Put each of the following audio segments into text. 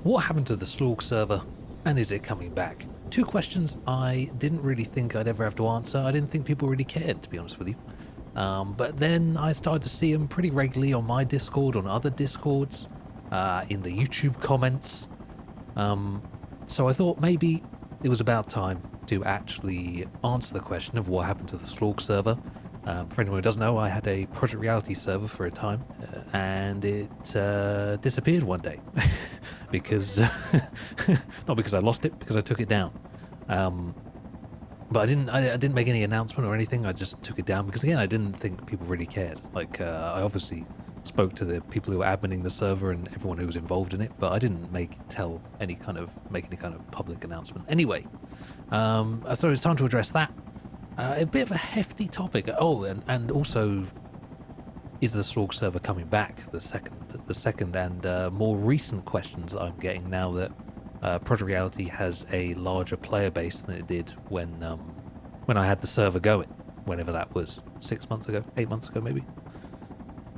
What happened to the Slorgs server, and is it coming back? Two questions I didn't really think I'd ever have to answer. I didn't think people really cared, to be honest with you. But then I started to see them pretty regularly on my Discord, on other Discords, in the YouTube comments. So I thought maybe it was about time to actually answer the question of what happened to the Slorgs server. For anyone who doesn't know, I had a Project Reality server for a time, and it disappeared one day. Because, not because I lost it, because I took it down. But I didn't make any announcement or anything. I just took it down because, again, I didn't think people really cared. Like, I obviously spoke to the people who were adminning the server and everyone who was involved in it, but I didn't make any kind of public announcement. Anyway, I thought it was time to address that. A bit of a hefty topic. Oh, and also, is the Slorgs server coming back? The second and more recent questions that I'm getting now that Project Reality has a larger player base than it did when I had the server going, whenever that was, 6 months ago, 8 months ago maybe.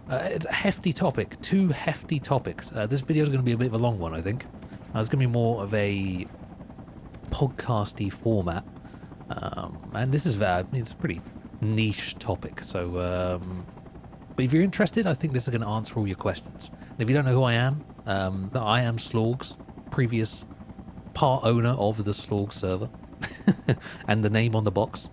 It's a hefty topic, two hefty topics. This video is going to be a bit of a long one, I think. It's going to be more of a podcasty format, and this is it's a pretty niche topic. So, but if you're interested, I think this is going to answer all your questions. And if you don't know who I am Slorgs, previous part owner of the Slorgs server, and the name on the box.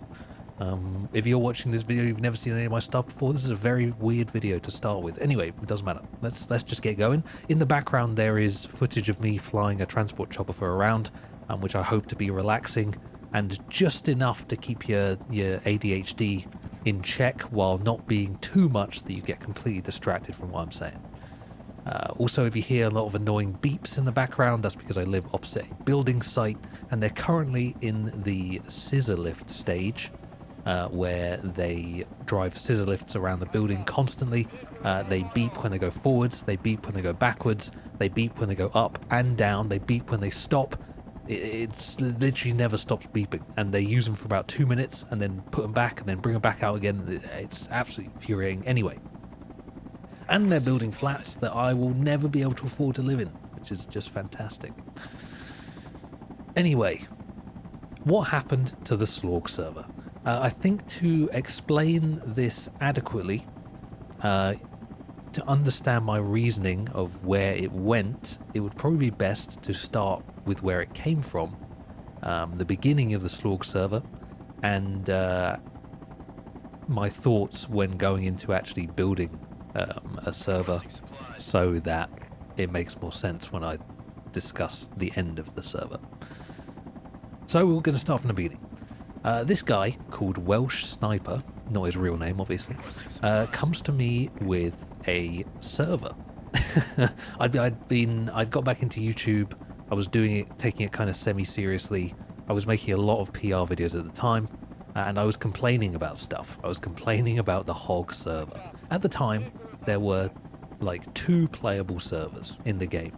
If you're watching this video, you've never seen any of my stuff before, this is a very weird video to start with. Anyway, it doesn't matter. Let's just get going. In the background, there is footage of me flying a transport chopper for a round, which I hope to be relaxing and just enough to keep your ADHD in check while not being too much that you get completely distracted from what I'm saying. Also, if you hear a lot of annoying beeps in the background, that's because I live opposite a building site, and they're currently in the scissor lift stage, where they drive scissor lifts around the building constantly. They beep when they go forwards, they beep when they go backwards, they beep when they go up and down, they beep when they stop. It's literally never stops beeping, and they use them for about 2 minutes and then put them back and then bring them back out again. It's absolutely infuriating. Anyway, and they're building flats that I will never be able to afford to live in, which is just fantastic. Anyway, what happened to the Slorgs server? I think to explain this adequately, to understand my reasoning of where it went, it would probably be best to start with where it came from, the beginning of the Slorgs server, and my thoughts when going into actually building a server, so that it makes more sense when I discuss the end of the server. So we're going to start from the beginning. This guy called Welsh Sniper, not his real name obviously, comes to me with a server. I'd got back into YouTube. I was taking it kind of semi-seriously. I was making a lot of PR videos at the time, and I was complaining about stuff. I was complaining about the hog server. At the time, there were like 2 playable servers in the game.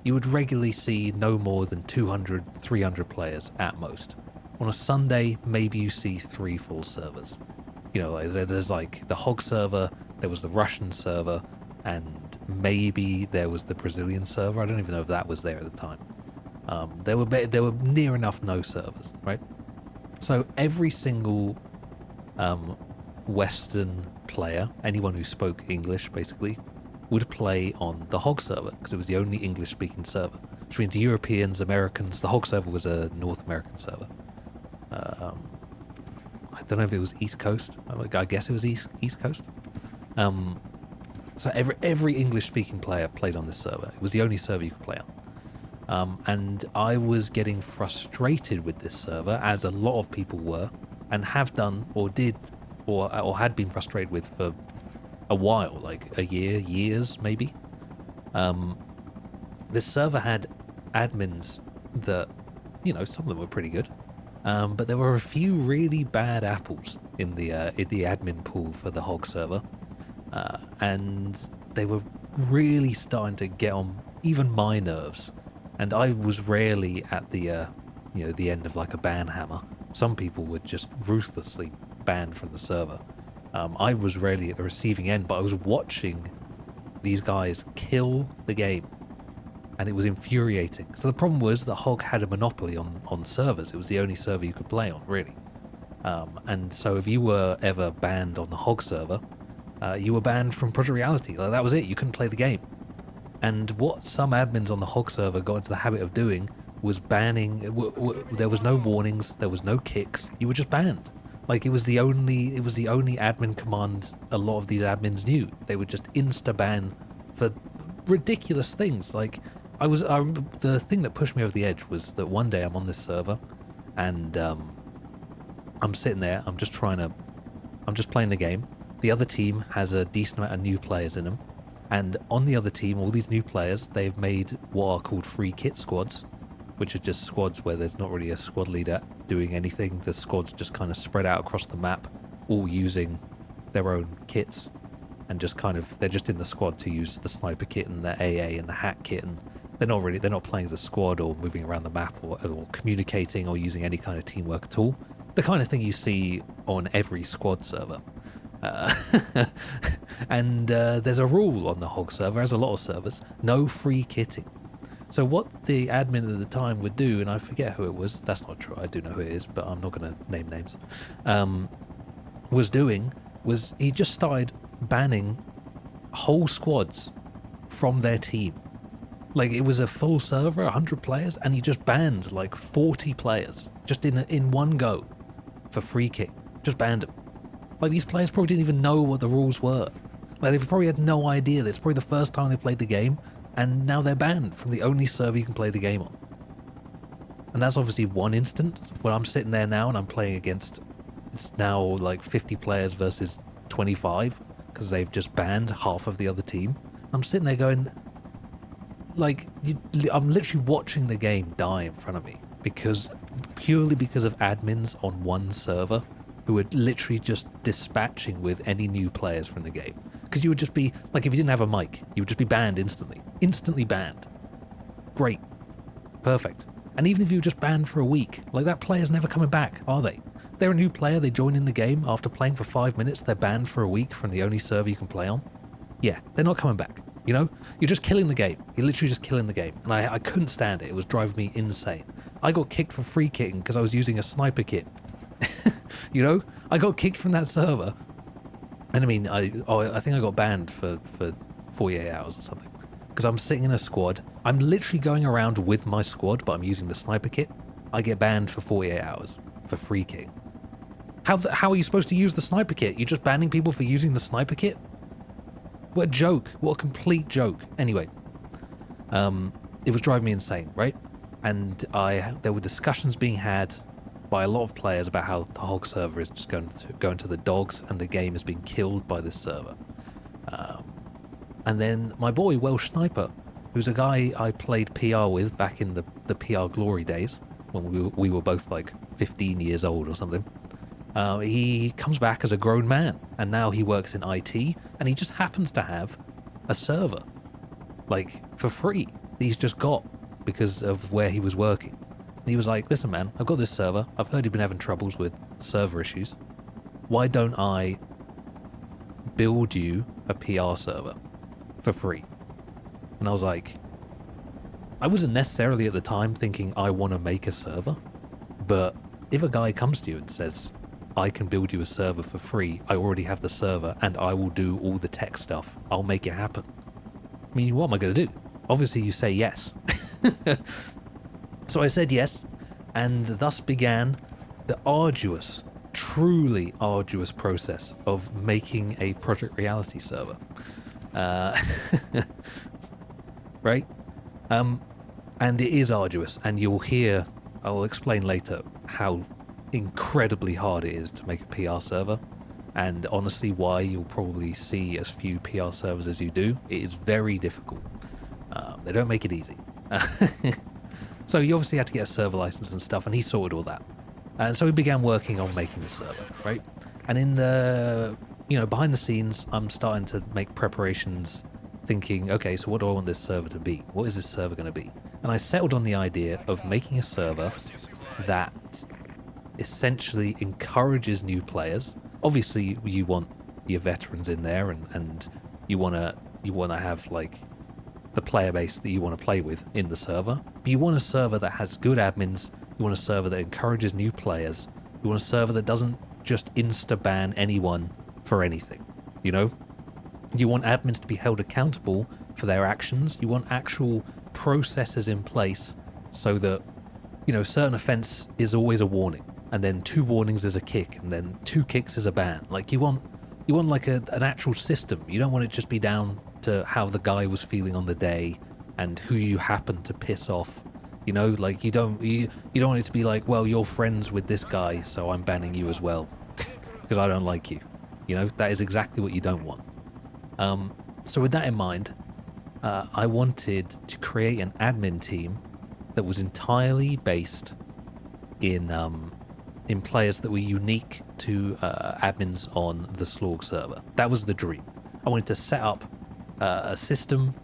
You would regularly see no more than 200, 300 players at most. On a Sunday, maybe you see 3 full servers. You know, there's like the hog server, there was the Russian server, and maybe there was the Brazilian server. I don't even know if that was there at the time. There were near enough no servers, right? So every single Western player, anyone who spoke English basically, would play on the hog server because it was the only English-speaking server. Which means Europeans, Americans, the hog server was a North American server. I don't know if it was East Coast. I guess it was East Coast. So every English-speaking player played on this server. It was the only server you could play on. And I was getting frustrated with this server, as a lot of people were, and have done, or did, or had been frustrated with for a while, like a years maybe. This server had admins that, you know, some of them were pretty good. But there were a few really bad apples in the admin pool for the hog server, and they were really starting to get on even my nerves. And I was rarely at the the end of like a ban hammer. Some people would just ruthlessly ban from the server. I was rarely at the receiving end, but I was watching these guys kill the game. and it was infuriating. So the problem was that Hog had a monopoly on servers. It was the only server you could play on, really. And so if you were ever banned on the Hog server, you were banned from Project Reality. Like, that was it. You couldn't play the game. And what some admins on the Hog server got into the habit of doing was banning. There was no warnings. There was no kicks. You were just banned. Like, it was the only admin command a lot of these admins knew. They would just insta ban for ridiculous things. Like, the thing that pushed me over the edge was that one day I'm on this server, and I'm sitting there. I'm just playing the game. The other team has a decent amount of new players in them, and on the other team, all these new players, they've made what are called free kit squads, which are just squads where there's not really a squad leader doing anything. The squads just kind of spread out across the map, all using their own kits, and just they're just in the squad to use the sniper kit and the AA and the hack kit, and they're not playing as a squad or moving around the map or communicating or using any kind of teamwork at all. The kind of thing you see on every squad server. And there's a rule on the Hog server, as a lot of servers, no free kitting. So what the admin at the time would do, and I forget who it was, that's not true, I do know who it is, but I'm not going to name names, was he just started banning whole squads from their team. Like, it was a full server, 100 players, and he just banned like 40 players just in one go for free kick. Just banned them. Like, these players probably didn't even know what the rules were. Like, they probably had no idea. It's probably the first time they played the game, and now they're banned from the only server you can play the game on. And that's obviously one instance. When I'm sitting there now and I'm playing against, it's now like 50 players versus 25, because they've just banned half of the other team. I'm sitting there going, like, I'm literally watching the game die in front of me, purely because of admins on one server who were literally just dispatching with any new players from the game. Because you would just be, like, if you didn't have a mic, you would just be banned instantly. Instantly banned. Great. Perfect. And even if you were just banned for a week, like, that player's never coming back, are they? They're a new player, they join in the game, after playing for 5 minutes, they're banned for a week from the only server you can play on. Yeah, they're not coming back. You know? You're just killing the game. You're literally just killing the game. And I couldn't stand it. It was driving me insane. I got kicked for free kicking because I was using a sniper kit. You know? I got kicked from that server. And I mean, I think I got banned for 48 hours or something. Because I'm sitting in a squad. I'm literally going around with my squad, but I'm using the sniper kit. I get banned for 48 hours for free kicking. How are you supposed to use the sniper kit? You're just banning people for using the sniper kit? What a joke. What a complete joke. Anyway, it was driving me insane, right? And there were discussions being had by a lot of players about how the Hog server is just going to the dogs and the game is being killed by this server. And then my boy, Welsh Sniper, who's a guy I played PR with back in the PR glory days, when we were both like 15 years old or something. He comes back as a grown man, and now he works in IT, and he just happens to have a server, like, for free, that he's just got because of where he was working. And he was like, listen man, I've got this server, I've heard you've been having troubles with server issues, why don't I build you a PR server for free? And I was like, I wasn't necessarily at the time thinking I want to make a server, but if a guy comes to you and says, I can build you a server for free, I already have the server, and I will do all the tech stuff, I'll make it happen. I mean, what am I going to do? Obviously you say yes. So I said yes, and thus began the arduous, truly arduous process of making a Project Reality server. Right? And it is arduous, and you'll hear, I'll explain later how incredibly hard it is to make a PR server, and honestly why you'll probably see as few PR servers as you do. It is very difficult. They don't make it easy. So you obviously had to get a server license and stuff, and he sorted all that. And so we began working on making the server, right? And in the, behind the scenes, I'm starting to make preparations, thinking, okay, so what do I want this server to be? What is this server going to be? And I settled on the idea of making a server that essentially encourages new players. Obviously, you want your veterans in there, and you want to have, like, the player base that you want to play with in the server, but you want a server that has good admins, you want a server that encourages new players, you want a server that doesn't just insta-ban anyone for anything, you know? You want admins to be held accountable for their actions, you want actual processes in place so that, you know, certain offense is always a warning, and then 2 warnings is a kick, and then 2 kicks is a ban. Like, you want like an actual system. You don't want it to just be down to how the guy was feeling on the day and who you happen to piss off. You know, like, you don't want it to be like, well, you're friends with this guy, so I'm banning you as well because I don't like you. You know, that is exactly what you don't want. So with that in mind, I wanted to create an admin team that was entirely based in players that were unique to admins on the Slorgs server. That was the dream. I wanted to set up a system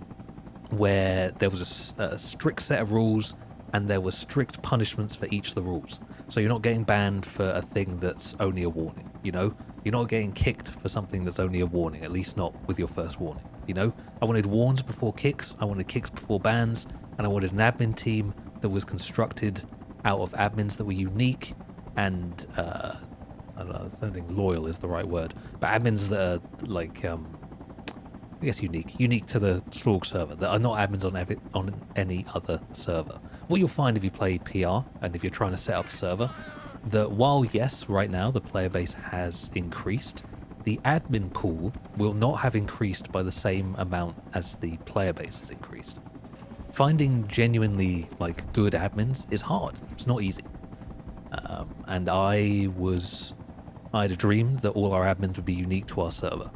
where there was a strict set of rules and there were strict punishments for each of the rules. So you're not getting banned for a thing that's only a warning, you know? You're not getting kicked for something that's only a warning, at least not with your first warning, you know? I wanted warns before kicks, I wanted kicks before bans, and I wanted an admin team that was constructed out of admins that were unique and, I don't think loyal is the right word, but admins that are like, I guess unique to the Slorg server, that are not admins on any other server. What you'll find if you play PR and if you're trying to set up a server, that while yes, right now the player base has increased, the admin pool will not have increased by the same amount as the player base has increased. Finding genuinely like good admins is hard. It's not easy. And I had a dream that all our admins would be unique to our server.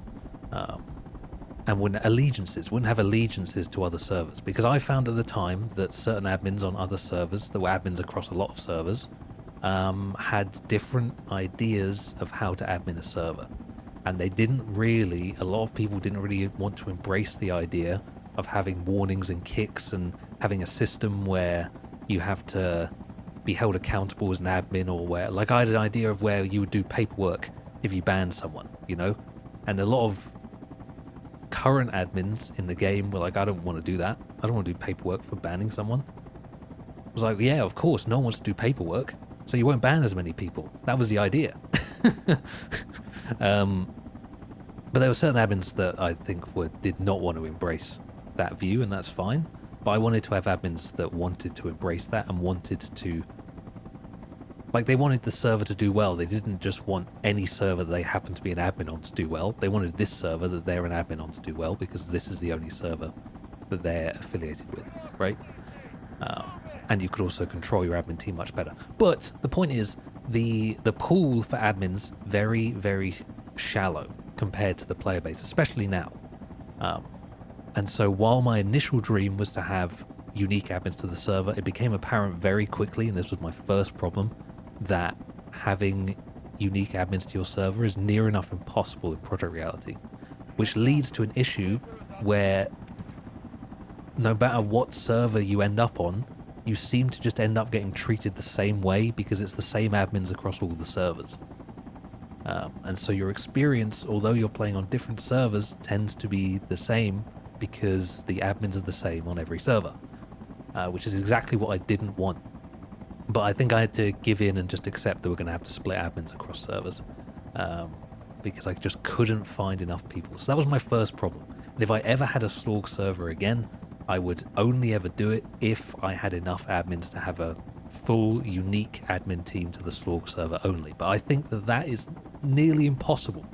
And wouldn't have allegiances to other servers, because I found at the time that certain admins on other servers, that were admins across a lot of servers, had different ideas of how to admin a server, and a lot of people didn't really want to embrace the idea of having warnings and kicks and having a system where you have to be held accountable as an admin, or where, like, I had an idea of where you would do paperwork if you banned someone, you know, and a lot of current admins in the game were like, I don't want to do that. I don't want to do paperwork for banning someone. I was like, yeah, of course, no one wants to do paperwork, so you won't ban as many people. That was the idea. But there were certain admins that I think did not want to embrace that view, and that's fine. But I wanted to have admins that wanted to embrace that and wanted to, like, they wanted the server to do well. They didn't just want any server that they happen to be an admin on to do well. They wanted this server that they're an admin on to do well, because this is the only server that they're affiliated with, right? And you could also control your admin team much better. But the point is, the pool for admins very, very shallow compared to the player base, especially now. And so while my initial dream was to have unique admins to the server, it became apparent very quickly, and this was my first problem, that having unique admins to your server is near enough impossible in Project Reality, which leads to an issue where no matter what server you end up on, you seem to just end up getting treated the same way because it's the same admins across all the servers. And so your experience, although you're playing on different servers, tends to be the same because the admins are the same on every server, which is exactly what I didn't want. But I think I had to give in and just accept that we're going to have to split admins across servers, because I just couldn't find enough people. So that was my first problem. And if I ever had a Slorg server again, I would only ever do it if I had enough admins to have a full, unique admin team to the Slorg server only. But I think that is nearly impossible.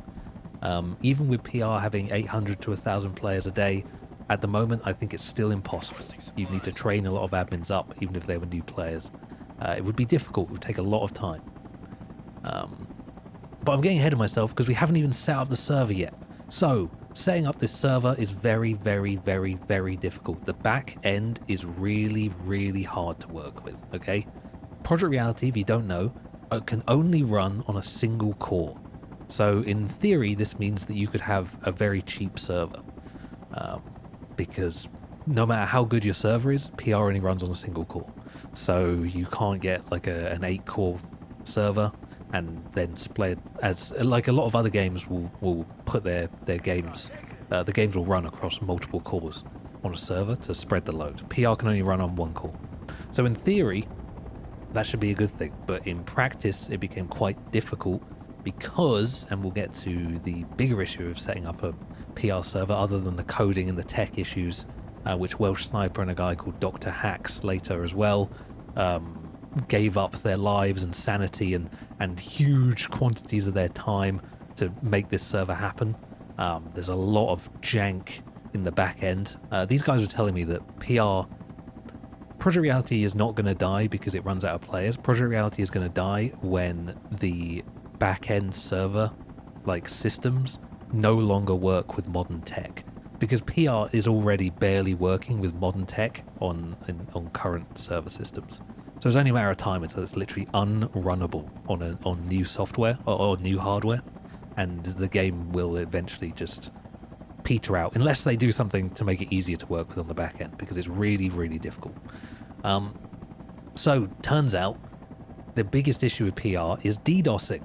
Even with PR having 800 to 1,000 players a day, at the moment, I think it's still impossible. You'd need to train a lot of admins up, even if they were new players. It would be difficult. It would take a lot of time. But I'm getting ahead of myself because we haven't even set up the server yet. So, setting up this server is very, very, very, very difficult. The back end is really, really hard to work with, okay? Project Reality, if you don't know, can only run on a single core. So in theory, this means that you could have a very cheap server, because no matter how good your server is, PR only runs on a single core. So you can't get like an 8-core server and then split, as like a lot of other games will put their games, the games will run across multiple cores. on a server to spread the load. PR can only run on one core. So in theory, that should be a good thing, but in practice it became quite difficult because, and we'll get to the bigger issue of setting up a PR server other than the coding and the tech issues, which Welsh Sniper and a guy called Dr. Hacks later as well gave up their lives and sanity and huge quantities of their time to make this server happen. There's a lot of jank in the back end. These guys were telling me that Project Reality is not going to die because it runs out of players. Project Reality is going to die when the back-end server systems no longer work with modern tech, because PR is already barely working with modern tech on current server systems. So it's only a matter of time until it's literally unrunnable on new software or new hardware, and the game will eventually just peter out unless they do something to make it easier to work with on the back end, because it's really, really difficult. So turns out the biggest issue with PR is DDoSing.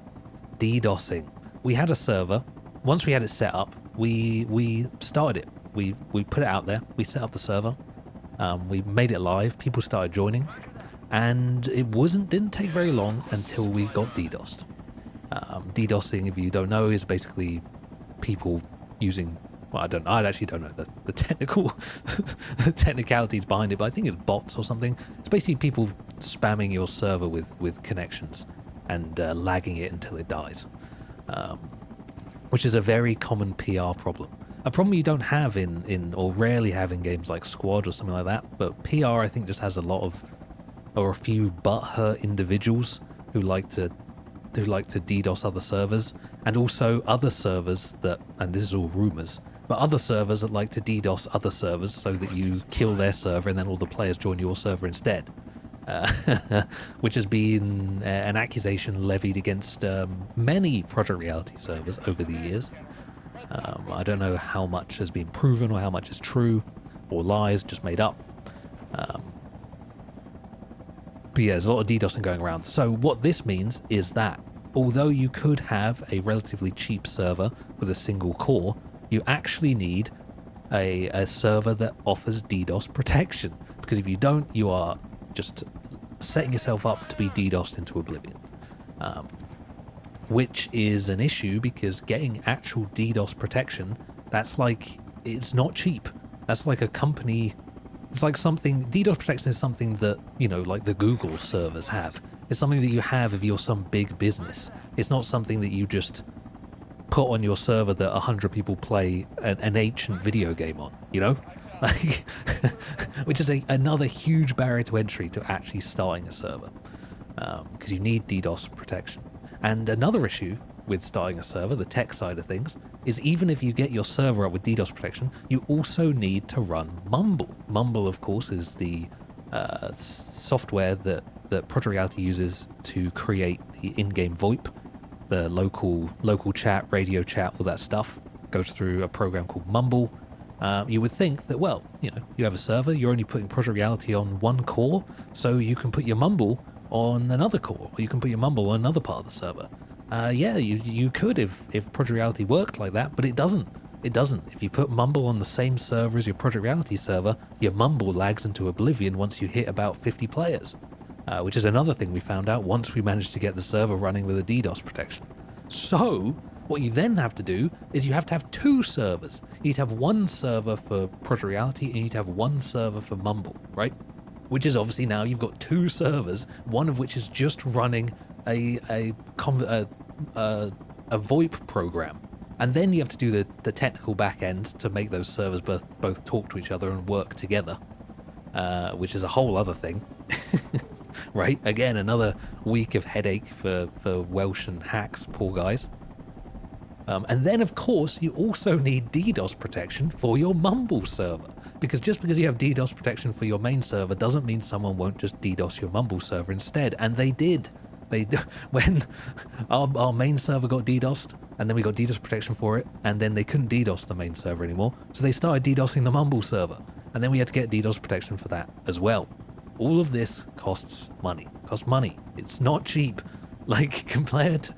We had a server. Once we had it set up, we started it. We put it out there. We set up the server. We made it live. People started joining, and it didn't take very long until we got DDoSed. DDoSing, if you don't know, is basically people using, well, I actually don't know the technical the technicalities behind it, but I think it's bots or something. It's basically people spamming your server with connections and lagging it until it dies, which is a very common PR problem. A problem you don't have in or rarely have in games like Squad or something like that, but PR I think just has a few butthurt individuals who like to DDoS other servers, and also other servers that, and this is all rumors, but other servers that like to DDoS other servers so that you kill their server and then all the players join your server instead, which has been an accusation levied against many Project Reality servers over the years. I don't know how much has been proven or how much is true or lies, just made up. But yeah, there's a lot of DDoSing going around. So what this means is that although you could have a relatively cheap server with a single core, you actually need a server that offers DDoS protection. Because if you don't, you are just setting yourself up to be DDoSed into oblivion. Which is an issue because getting actual DDoS protection, it's not cheap. That's like a company... It's like something, DDoS protection is something that, like the Google servers have. It's something that you have if you're some big business. It's not something that you just put on your server that 100 people play an ancient video game on, which is another huge barrier to entry to actually starting a server, because you need DDoS protection. And another issue with starting a server, the tech side of things, is even if you get your server up with DDoS protection, you also need to run Mumble. Mumble, of course, is the software that Project Reality uses to create the in-game VoIP, the local chat, radio chat, all that stuff goes through a program called Mumble. You would think that, well, you have a server, you're only putting Project Reality on one core, so you can put your Mumble on another core, or you can put your Mumble on another part of the server. Yeah, you could if Project Reality worked like that, but it doesn't. It doesn't. If you put Mumble on the same server as your Project Reality server, your Mumble lags into oblivion once you hit about 50 players, which is another thing we found out once we managed to get the server running with a DDoS protection. So what you then have to do is you have to have two servers. You need to have one server for Project Reality and you need to have one server for Mumble, right? Which is obviously now you've got two servers, one of which is just running a VoIP program, and then you have to do the technical back end to make those servers both talk to each other and work together, which is a whole other thing. Right, again, another week of headache for Welsh and Hacks, poor guys. And then of course you also need DDoS protection for your Mumble server, because just because you have DDoS protection for your main server doesn't mean someone won't just DDoS your Mumble server instead, and they did. When our main server got DDoSed, and then we got DDoS protection for it, and then they couldn't DDoS the main server anymore, so they started DDoSing the Mumble server, and then we had to get DDoS protection for that as well. All of this costs money. It's not cheap. Compared,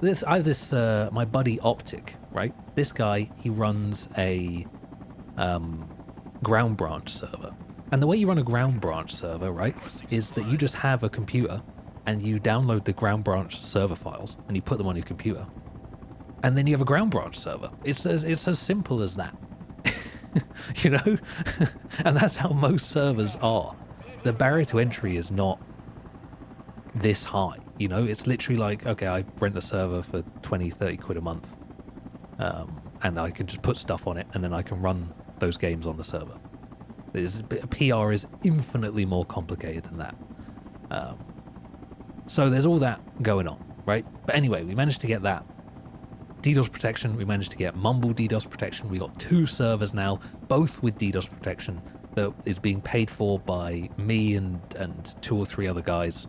this, I have this my buddy Optic, right? This guy, he runs a ground branch server. And the way you run a ground branch server, right, is that you just have a computer and you download the ground branch server files and you put them on your computer. And then you have a ground branch server. It's as simple as that. You know? And that's how most servers are. The barrier to entry is not this high, you know? It's literally like, okay, I rent a server for 20, 30 quid a month. And I can just put stuff on it and then I can run those games on the server. PR is infinitely more complicated than that. So there's all that going on, right? But anyway, we managed to get that. DDoS protection, we managed to get Mumble DDoS protection. We got 2 servers now, both with DDoS protection, that is being paid for by me and 2 or 3 other guys.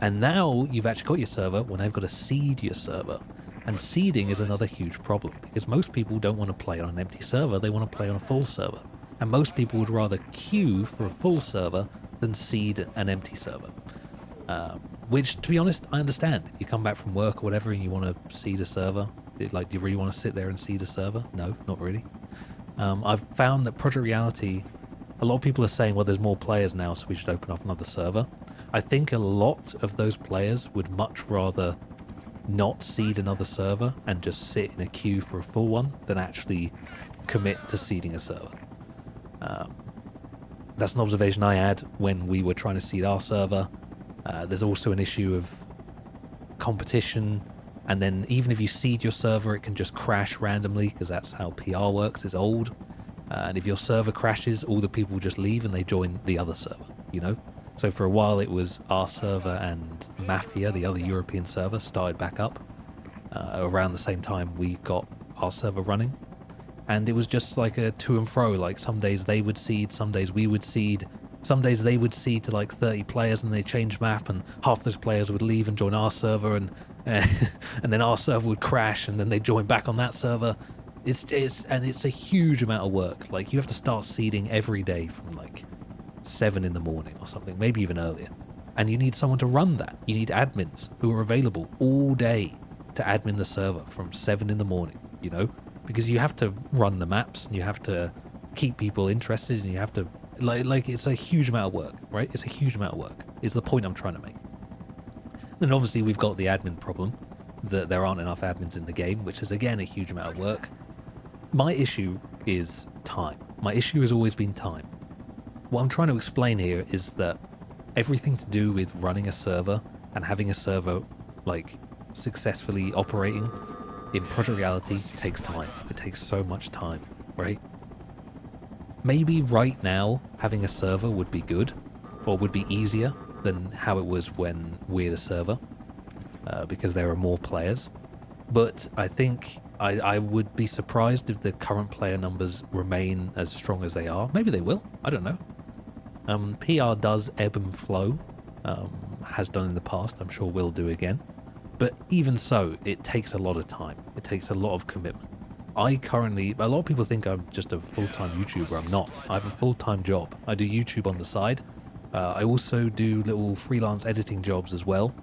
And now you've actually got your server when they've got to seed your server. And seeding is another huge problem because most people don't want to play on an empty server, they want to play on a full server. And most people would rather queue for a full server than seed an empty server. Which, to be honest, I understand. You come back from work or whatever and you want to seed a server. Like, do you really want to sit there and seed a server? No, not really. I've found that Project Reality, a lot of people are saying, well, there's more players now, so we should open up another server. I think a lot of those players would much rather not seed another server and just sit in a queue for a full one than actually commit to seeding a server. That's an observation I had when we were trying to seed our server. There's also an issue of competition, and then even if you seed your server, it can just crash randomly because that's how PR works. It's old. And if your server crashes, all the people just leave and they join the other server, you know? So for a while it was our server and Mafia, the other European server, started back up around the same time we got our server running. And it was just like a to and fro, like some days they would seed, some days we would seed, some days they would seed to like 30 players and they change map and half those players would leave and join our server and then our server would crash and then they join back on that server. It's a huge amount of work. Like you have to start seeding every day from like 7 in the morning or something, maybe even earlier. And you need someone to run that. You need admins who are available all day to admin the server from 7 in the morning, you know? Because you have to run the maps and you have to keep people interested and you have to like it's a huge amount of work, right? It's a huge amount of work is the point I'm trying to make. Then obviously we've got the admin problem that there aren't enough admins in the game, which is again a huge amount of work. My issue is time. My issue has always been time. What I'm trying to explain here is that everything to do with running a server and having a server like successfully operating in Project Reality takes time. It takes so much time, right? Maybe right now having a server would be good or would be easier than how it was when we had a server because there are more players. But I think I would be surprised if the current player numbers remain as strong as they are. Maybe they will. I don't know. PR does ebb and flow, has done in the past. I'm sure will do again. But even so, it takes a lot of time. It takes a lot of commitment. A lot of people think I'm just a full-time YouTuber. I'm not. I have a full-time job. I do YouTube on the side. I also do little freelance editing jobs as well.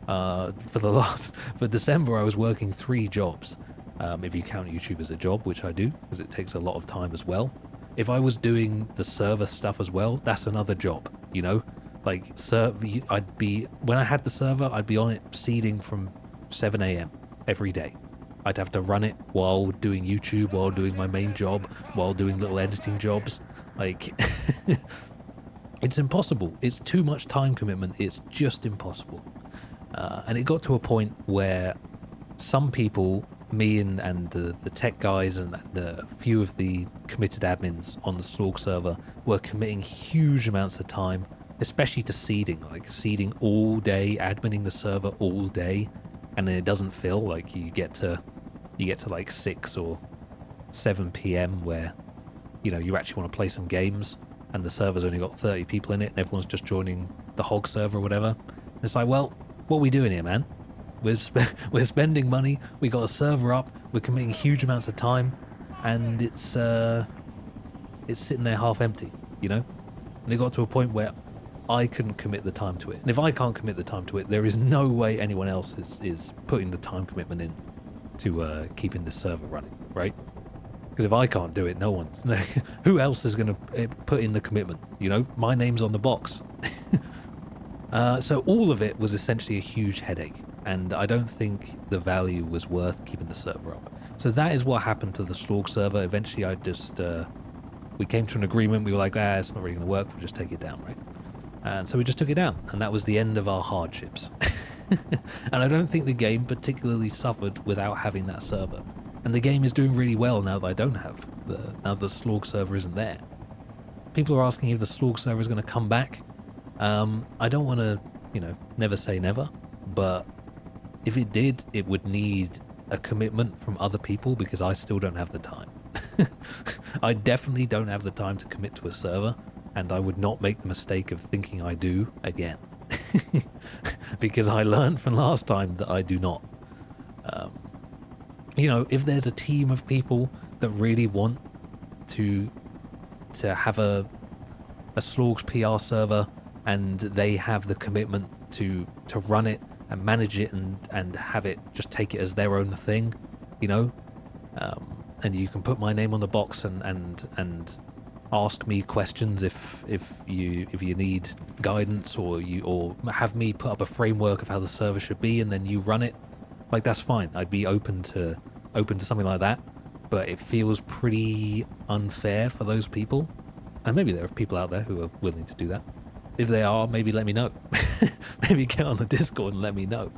For December, I was working 3 jobs. If you count YouTube as a job, which I do, because it takes a lot of time as well. If I was doing the server stuff as well, that's another job, you know? Like, when I had the server, I'd be on it seeding from 7 a.m. every day. I'd have to run it while doing YouTube, while doing my main job, while doing little editing jobs. Like, it's impossible. It's too much time commitment. It's just impossible. And it got to a point where some people, me and the tech guys and a few of the committed admins on the Slorgs server were committing huge amounts of time, especially to seeding, like seeding all day, adminning the server all day, and then it doesn't fill. Like you get to like 6 or 7 p.m. where, you know, you actually want to play some games and the server's only got 30 people in it and everyone's just joining the hog server or whatever. And it's like, well, what are we doing here, man? We're spending money, we got a server up, we're committing huge amounts of time, and it's sitting there half empty, you know? And it got to a point where I couldn't commit the time to it. And if I can't commit the time to it, there is no way anyone else is putting the time commitment in to keeping the server running, right? Because if I can't do it, no one's. Who else is going to put in the commitment? You know, my name's on the box. So all of it was essentially a huge headache, and I don't think the value was worth keeping the server up. So that is what happened to the Slorgs server. Eventually, I just we came to an agreement. We were like, it's not really going to work. We'll just take it down, right? And so we just took it down, and that was the end of our hardships. And I don't think the game particularly suffered without having that server. And the game is doing really well now that I don't have now the Slorgs server isn't there. People are asking if the Slorgs server is going to come back. I don't want to, never say never, but if it did, it would need a commitment from other people because I still don't have the time. I definitely don't have the time to commit to a server, and I would not make the mistake of thinking I do again. Because I learned from last time that I do not. If there's a team of people that really want to have a Slorgs PR server, and they have the commitment to run it and manage it and have it, just take it as their own thing, and you can put my name on the box and ask me questions if you need guidance, or have me put up a framework of how the server should be, and then you run it. Like, that's fine. I'd be open to something like that, but it feels pretty unfair for those people. And maybe there are people out there who are willing to do that. If they are, maybe let me know. Maybe get on the Discord and let me know.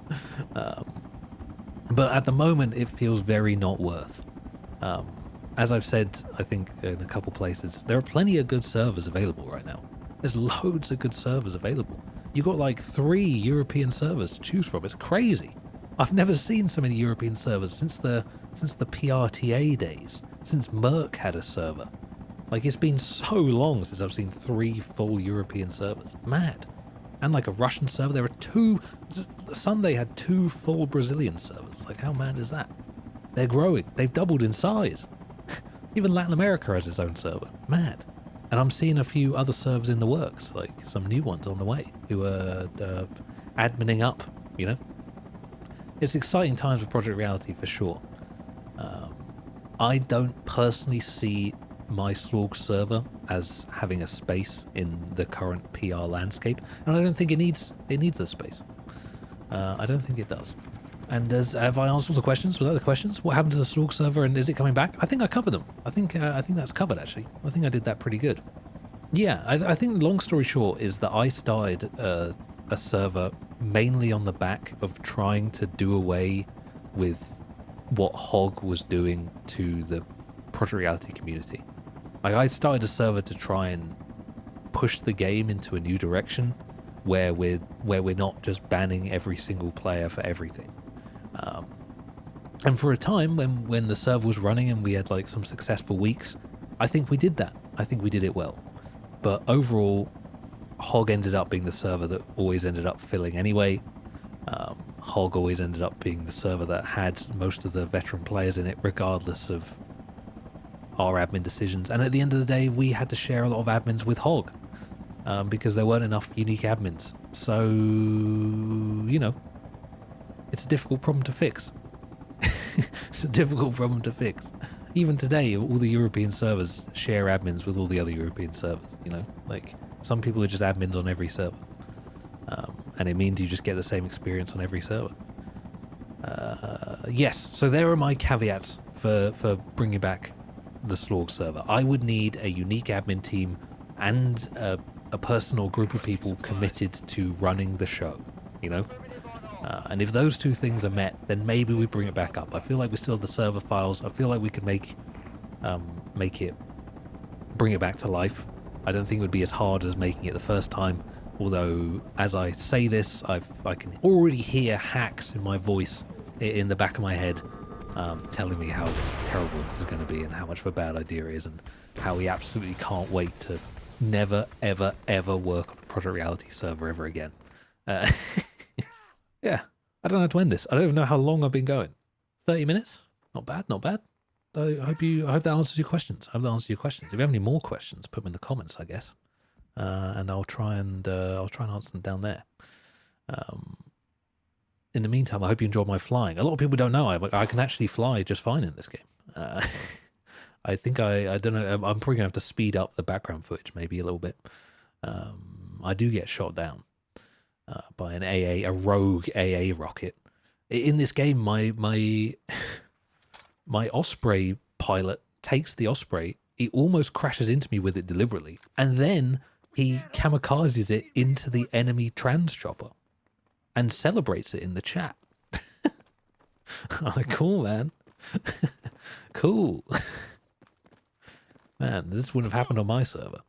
But at the moment, it feels very not worth. As I've said, I think in a couple places, there are plenty of good servers available right now. There's loads of good servers available. You've got like 3 European servers to choose from. It's crazy. I've never seen so many European servers since the PRTA days, since Merck had a server. Like, it's been so long since I've seen 3 full European servers. Mad. And like a Russian server, there are 2. Sunday had 2 full Brazilian servers. Like, how mad is that? They're growing. They've doubled in size. Even Latin America has its own server. Mad. And I'm seeing a few other servers in the works, like some new ones on the way, who are adminning up, It's exciting times for Project Reality for sure. I don't personally see my Slorgs server as having a space in the current PR landscape, and I don't think it needs the space. I don't think it does. And have I answered all the questions? Were there the questions? What happened to the Slorgs server, and is it coming back? I think I covered them. I think that's covered, actually. I think I did that pretty good. Yeah, I think the long story short is that I started a server mainly on the back of trying to do away with what Hog was doing to the Project Reality community. Like, I started a server to try and push the game into a new direction where we're not just banning every single player for everything. And for a time when the server was running and we had like some successful weeks, I think we did that. I think we did it well. But overall, Hog ended up being the server that always ended up filling anyway. Hog always ended up being the server that had most of the veteran players in it, regardless of our admin decisions. And at the end of the day, we had to share a lot of admins with Hog because there weren't enough unique admins. So, it's a difficult problem to fix. It's a difficult problem to fix. Even today, all the European servers share admins with all the other European servers, Like, some people are just admins on every server. And it means you just get the same experience on every server. Yes, so there are my caveats for bringing back the Slorgs server. I would need a unique admin team and a person or group of people committed to running the show, and if those 2 things are met, then maybe we bring it back up. I feel like we still have the server files. I feel like we can make it, bring it back to life. I don't think it would be as hard as making it the first time. Although, as I say this, I can already hear hacks in my voice in the back of my head telling me how terrible this is going to be and how much of a bad idea it is, and how we absolutely can't wait to never, ever, ever work on a Project Reality server ever again. Yeah, I don't know how to end this. I don't even know how long I've been going. 30 minutes? Not bad, not bad. I hope that answers your questions. If you have any more questions, put them in the comments, I guess. And I'll try and answer them down there. In the meantime, I hope you enjoyed my flying. A lot of people don't know I can actually fly just fine in this game. I think I don't know. I'm probably gonna have to speed up the background footage maybe a little bit. I do get shot down by a rogue AA rocket. In this game, my Osprey pilot takes the Osprey. He almost crashes into me with it deliberately, and then he kamikazes it into the enemy trans chopper and celebrates it in the chat. Cool, man. Cool. Man, this wouldn't have happened on my server.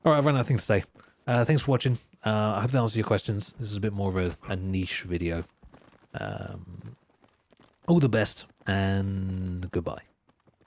All right, I've run out of things to say. Thanks for watching. I hope that answers your questions. This is a bit more of a niche video. All the best, and goodbye.